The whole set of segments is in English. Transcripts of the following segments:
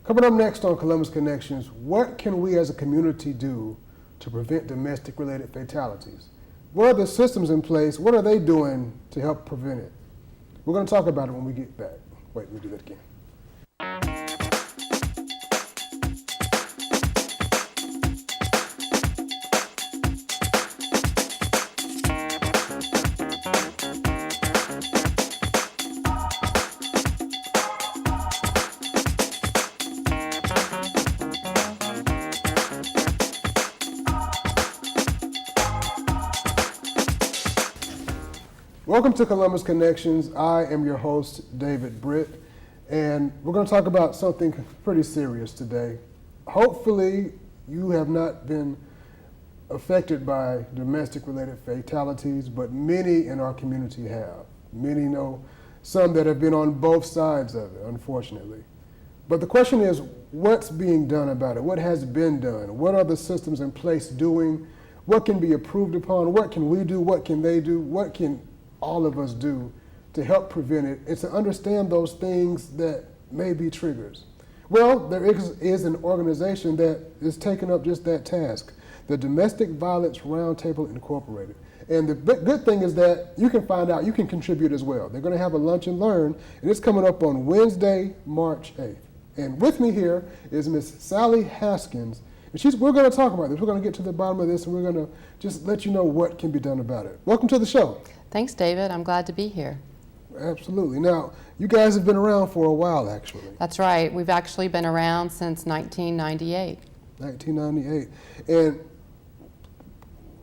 Coming up next on Columbus Connections, what can we as a community do to prevent domestic-related fatalities? What are the systems in place? What are they doing to help prevent it? We're going to talk about it when we get back. Wait, we'll do that again. Welcome to Columbus Connections. I am your host, David Britt, and we're going to talk about something pretty serious today. Hopefully, you have not been affected by domestic-related fatalities, but many in our community have. Many know some that have been on both sides of it, unfortunately. But the question is, what's being done about it? What has been done? What are the systems in place doing? What can be improved upon? What can we do? What can they do? What can all of us do to help prevent it and to understand those things that may be triggers? Well, there is an organization that is taking up just that task, the Domestic Violence Roundtable Incorporated. And the good thing is that you can find out, you can contribute as well. They're going to have a lunch and learn, and it's coming up on Wednesday, March 8th. And with me here is Miss Sally Haskins. And we're going to talk about this. We're going to get to the bottom of this, and we're going to just let you know what can be done about it. Welcome to the show. Thanks, David. I'm glad to be here. Absolutely. Now, you guys have been around for a while, actually. That's right. We've actually been around since 1998. 1998. And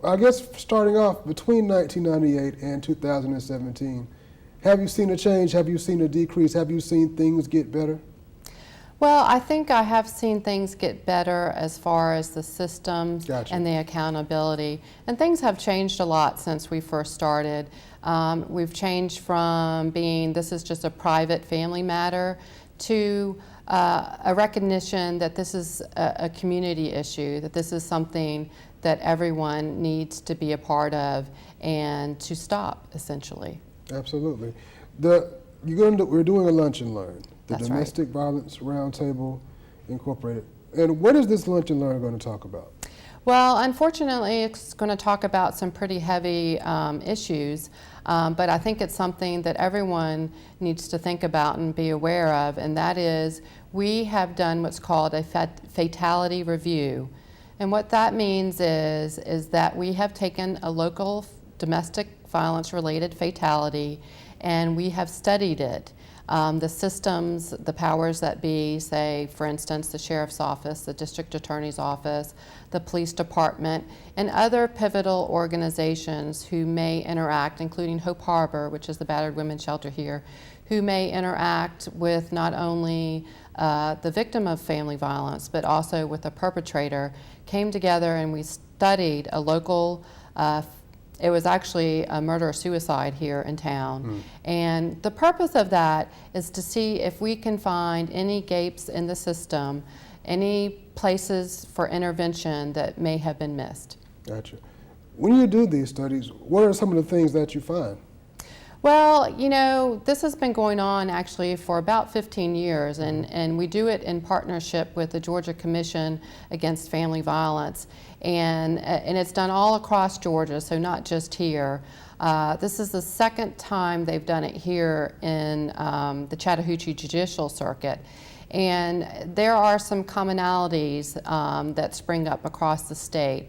I guess starting off between 1998 and 2017, have you seen a change? Have you seen a decrease? Have you seen things get better? Well, I think I have seen things get better as far as the systems and the accountability. And things have changed a lot since we first started. We've changed from being this is just a private family matter to a recognition that this is a community issue, that this is something that everyone needs to be a part of and to stop, essentially. Absolutely. We're doing a lunch and learn. The That's Domestic Violence Roundtable Incorporated. And what is this lunch and learn going to talk about? Well, unfortunately, it's going to talk about some pretty heavy issues, but I think it's something that everyone needs to think about and be aware of, and that is we have done what's called a fatality review. And what that means is that we have taken a local domestic violence-related fatality and we have studied it. The systems, the powers that be, say, for instance, the Sheriff's Office, the District Attorney's Office, the Police Department, and other pivotal organizations who may interact, including Hope Harbor, which is the battered women's shelter here, who may interact with not only the victim of family violence, but also with the perpetrator, came together and we studied a local it was actually a murder-suicide here in town. And the purpose of that is to see if we can find any gaps in the system, any places for intervention that may have been missed. Gotcha. When you do these studies, what are some of the things that you find? Well, you know, this has been going on actually for about 15 years, and we do it in partnership with the Georgia Commission Against Family Violence, and it's done all across Georgia, so not just here. This is the second time they've done it here in the Chattahoochee Judicial Circuit. And there are some commonalities that spring up across the state.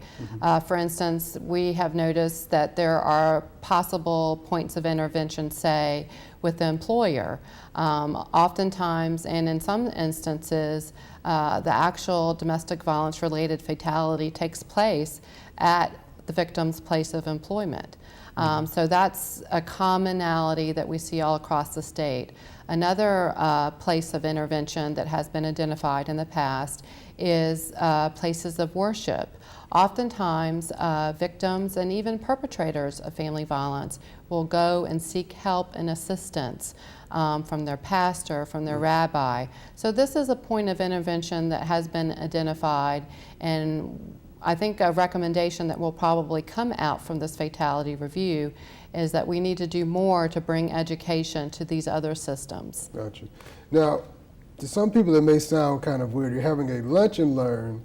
For instance, we have noticed that there are possible points of intervention, say, with the employer. Oftentimes, and in some instances, the actual domestic violence related fatality takes place at the victim's place of employment. So that's a commonality that we see all across the state. Another place of intervention that has been identified in the past is places of worship. Oftentimes, victims and even perpetrators of family violence will go and seek help and assistance from their pastor, from their rabbi. So this is a point of intervention that has been identified, and I think a recommendation that will probably come out from this fatality review is that we need to do more to bring education to these other systems. Gotcha. Now, To some people, it may sound kind of weird. You're having a lunch and learn,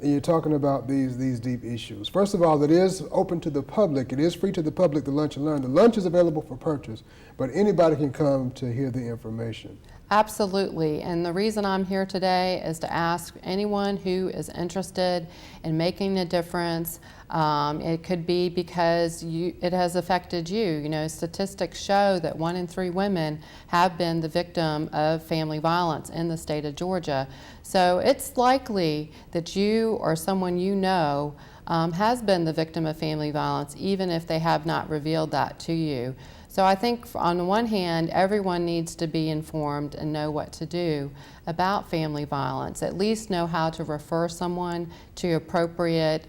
and you're talking about these deep issues. First of all, it is open to the public. It is free to the public, the lunch and learn. The lunch is available for purchase, but anybody can come to hear the information. Absolutely, and the reason I'm here today is to ask anyone who is interested in making a difference. It could be because it has affected you. You know, statistics show that 1 in 3 women have been the victim of family violence in the state of Georgia. So it's likely that you or someone you know has been the victim of family violence, even if they have not revealed that to you. So I think on the one hand, everyone needs to be informed and know what to do about family violence, at least know how to refer someone to appropriate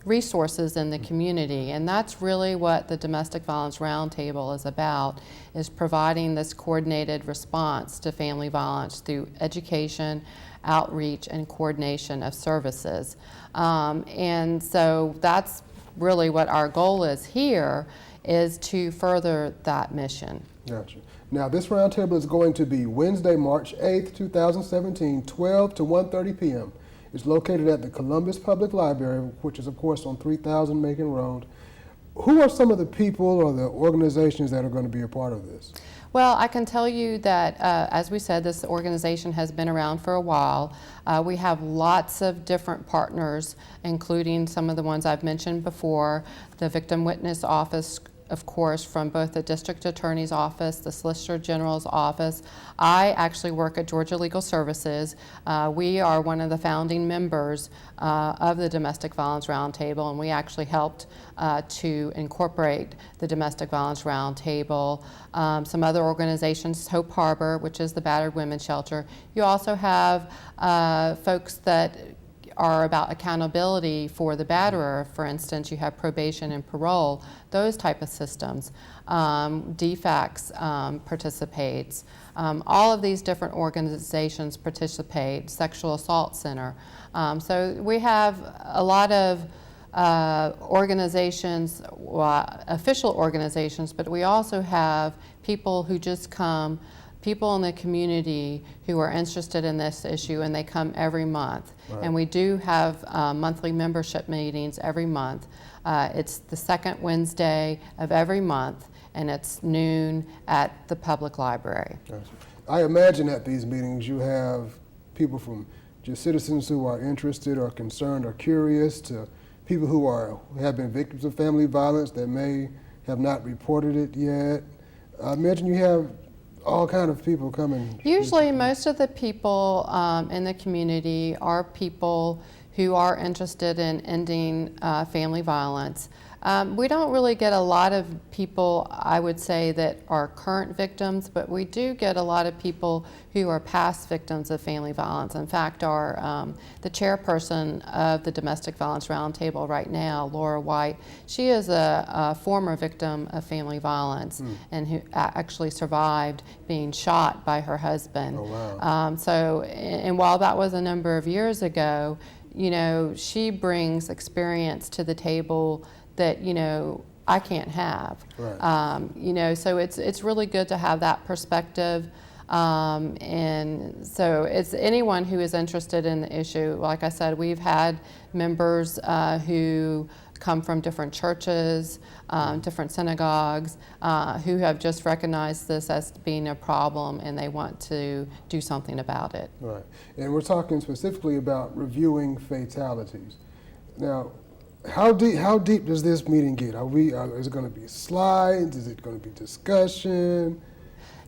resources in the community. And that's really what the Domestic Violence Roundtable is about, is providing this coordinated response to family violence through education, outreach, and coordination of services. And so that's really what our goal is here, is to further that mission. Gotcha. Now, this roundtable is going to be Wednesday, March 8th, 2017, 12 to 1:30 p.m. It's located at the Columbus Public Library, which is, of course, on 3000 Macon Road. Who are some of the people or the organizations that are going to be a part of this? Well, I can tell you that, as we said, this organization has been around for a while. We have lots of different partners, including some of the ones I've mentioned before, the Victim Witness Office, of course, from both the District Attorney's Office, the Solicitor General's Office. I actually work at Georgia Legal Services. We are one of the founding members of the Domestic Violence Roundtable, and we actually helped to incorporate the Domestic Violence Roundtable. Some other organizations, Hope Harbor, which is the battered women's shelter. You also have folks that are about accountability for the batterer. For instance, you have probation and parole, those type of systems. DFACS participates. All of these different organizations participate, Sexual Assault Center. So we have a lot of organizations, official organizations, but we also have people who just come, people in the community who are interested in this issue, and they come every month. Right. And we do have monthly membership meetings every month. It's the second Wednesday of every month, and it's noon at the public library. Gotcha. I imagine at these meetings you have people from just citizens who are interested or concerned or curious to people who have been victims of family violence that may have not reported it yet. I imagine you have all kind of people coming. Usually most of the people in the community are people who are interested in ending family violence. We don't really get a lot of people, I would say, that are current victims, but we do get a lot of people who are past victims of family violence. In fact, the chairperson of the Domestic Violence Roundtable right now, Laura White, she is a former victim of family violence and who actually survived being shot by her husband. Oh, wow. And while that was a number of years ago, you know, she brings experience to the table that, you know, I can't have. Right. You know, so it's really good to have that perspective. And so it's anyone who is interested in the issue. Like I said, we've had members who come from different churches, different synagogues, who have just recognized this as being a problem and they want to do something about it. Right. And we're talking specifically about reviewing fatalities. Now, how deep does this meeting get? Is it going to be slides? Is it going to be discussion?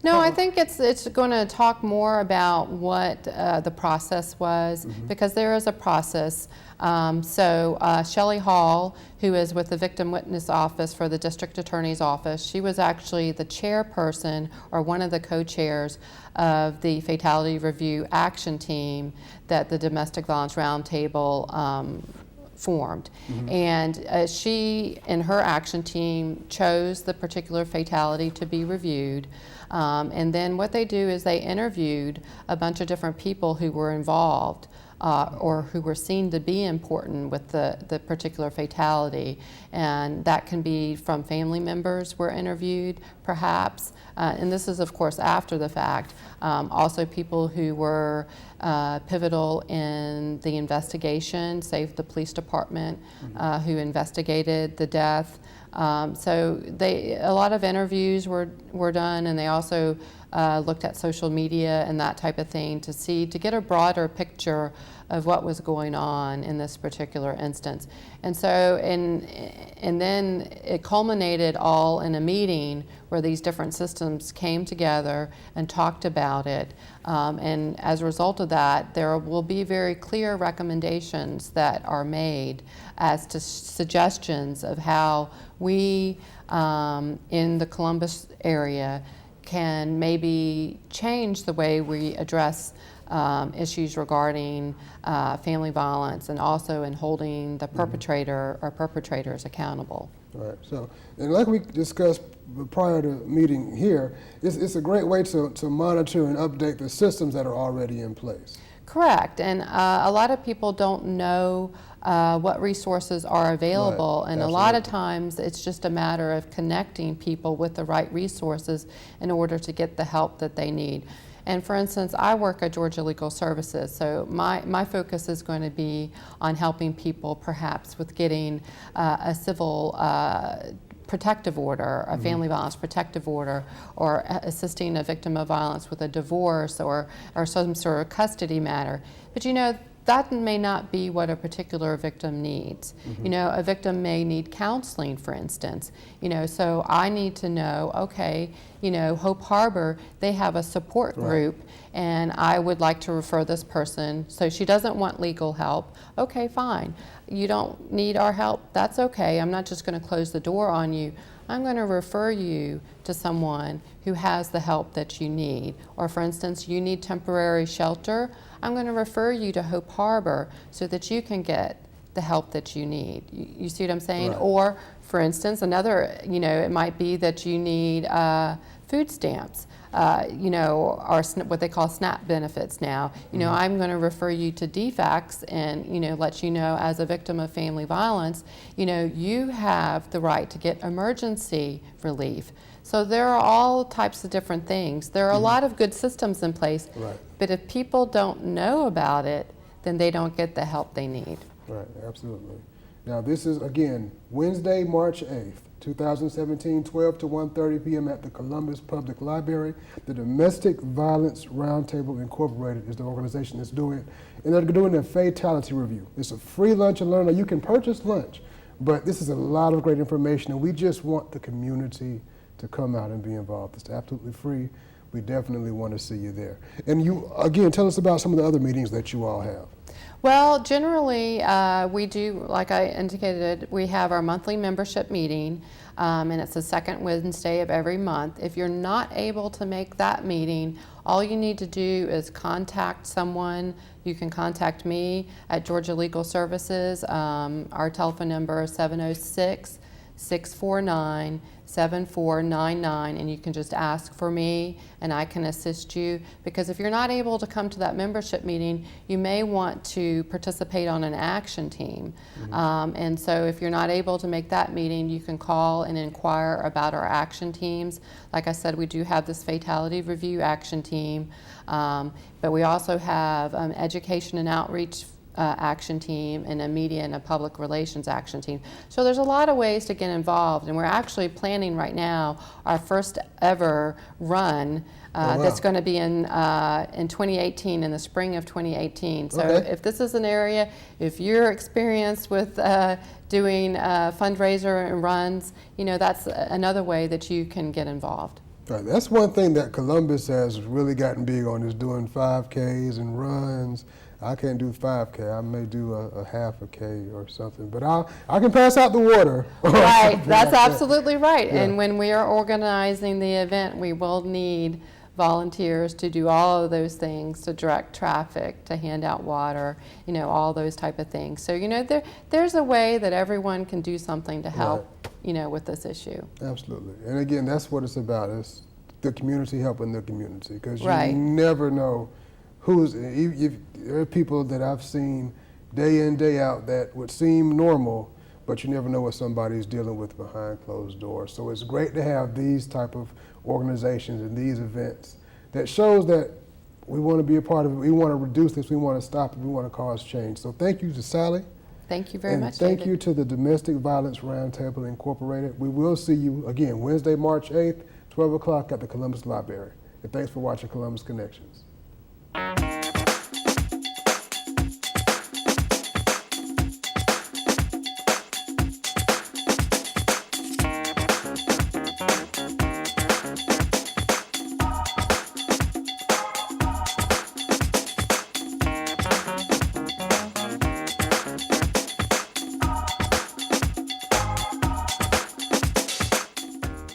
No, I think it's going to talk more about what the process was, because there is a process. Shelley Hall, who is with the Victim Witness Office for the District Attorney's Office, she was actually the chairperson or one of the co-chairs of the Fatality Review Action Team that the Domestic Violence Roundtable formed. And she and her action team chose the particular fatality to be reviewed. And then what they do is they interviewed a bunch of different people who were involved or who were seen to be important with the particular fatality. And that can be from family members were interviewed, perhaps, and this is of course after the fact, also people who were pivotal in the investigation, say the police department who investigated the death. So a lot of interviews were done, and they also looked at social media and that type of thing to get a broader picture of what was going on in this particular instance. And so, and then it culminated all in a meeting where these different systems came together and talked about it. And as a result of that, there will be very clear recommendations that are made as to suggestions of how we in the Columbus area can maybe change the way we address issues regarding family violence, and also in holding the perpetrator or perpetrators accountable. Right. So, and like we discussed prior to meeting here, it's a great way to monitor and update the systems that are already in place. Correct, and a lot of people don't know what resources are available, Right. and Absolutely. a lot of times it's just a matter of connecting people with the right resources in order to get the help that they need. And for instance, I work at Georgia Legal Services, so my focus is going to be on helping people perhaps with getting a civil protective order, a family violence protective order, or assisting a victim of violence with a divorce or some sort of custody matter. But you know, that may not be what a particular victim needs. You know, a victim may need counseling, for instance. You know, so I need to know, okay, you know, Hope Harbor, they have a support group, and I would like to refer this person. So she doesn't want legal help. Okay, fine. You don't need our help. That's okay. I'm not just going to close the door on you. I'm going to refer you to someone who has the help that you need. Or for instance, you need temporary shelter. I'm going to refer you to Hope Harbor so that you can get the help that you need. You see what I'm saying? Right. Or for instance, another, you know, it might be that you need food stamps, you know, or what they call SNAP benefits now. You know, I'm going to refer you to DFACS and, you know, let you know as a victim of family violence, you know, you have the right to get emergency relief. So there are all types of different things. There are a lot of good systems in place, Right. but if people don't know about it, then they don't get the help they need. Right, absolutely. Now this is, again, Wednesday, March 8th, 2017, 12 to 1:30 p.m. at the Columbus Public Library. The Domestic Violence Roundtable Incorporated is the organization that's doing it, and they're doing a fatality review. It's a free lunch and learn. Now, you can purchase lunch, but this is a lot of great information, and we just want the community to come out and be involved. It's absolutely free. We definitely want to see you there. And you, again, tell us about some of the other meetings that you all have. Well, generally, we do, like I indicated, we have our monthly membership meeting, and it's the second Wednesday of every month. If you're not able to make that meeting, all you need to do is contact someone. You can contact me at Georgia Legal Services. Our telephone number is 706-649-7499, and you can just ask for me and I can assist you, because if you're not able to come to that membership meeting, you may want to participate on an action team. And so if you're not able to make that meeting, you can call and inquire about our action teams. Like I said, we do have this fatality review action team, but we also have education and outreach action team, and a media and a public relations action team. So there's a lot of ways to get involved, and we're actually planning right now our first ever run that's going to be in 2018, in the spring of 2018. So if this is an area, if you're experienced with doing fundraiser and runs, you know, that's another way that you can get involved. Right. That's one thing that Columbus has really gotten big on, is doing 5Ks and runs. I can't do 5K. I may do a half a K or something, but I can pass out the water. Right, that's like absolutely right. Yeah. And when we are organizing the event, we will need volunteers to do all of those things, to direct traffic, to hand out water, you know, all those type of things. So, you know, there's a way that everyone can do something to help, you know, with this issue. Absolutely. And again, that's what it's about. It's the community helping the community, because you Right. never know there are people that I've seen day in, day out that would seem normal, but you never know what somebody's dealing with behind closed doors. So it's great to have these type of organizations and these events that shows that we want to be a part of it. We want to reduce this. We want to stop it. We want to cause change. So thank you to Sally. Thank you very And much, thank David. you to the Domestic Violence Roundtable Incorporated. We will see you again Wednesday, March 8th, 12 o'clock at the Columbus Library. And thanks for watching Columbus Connections.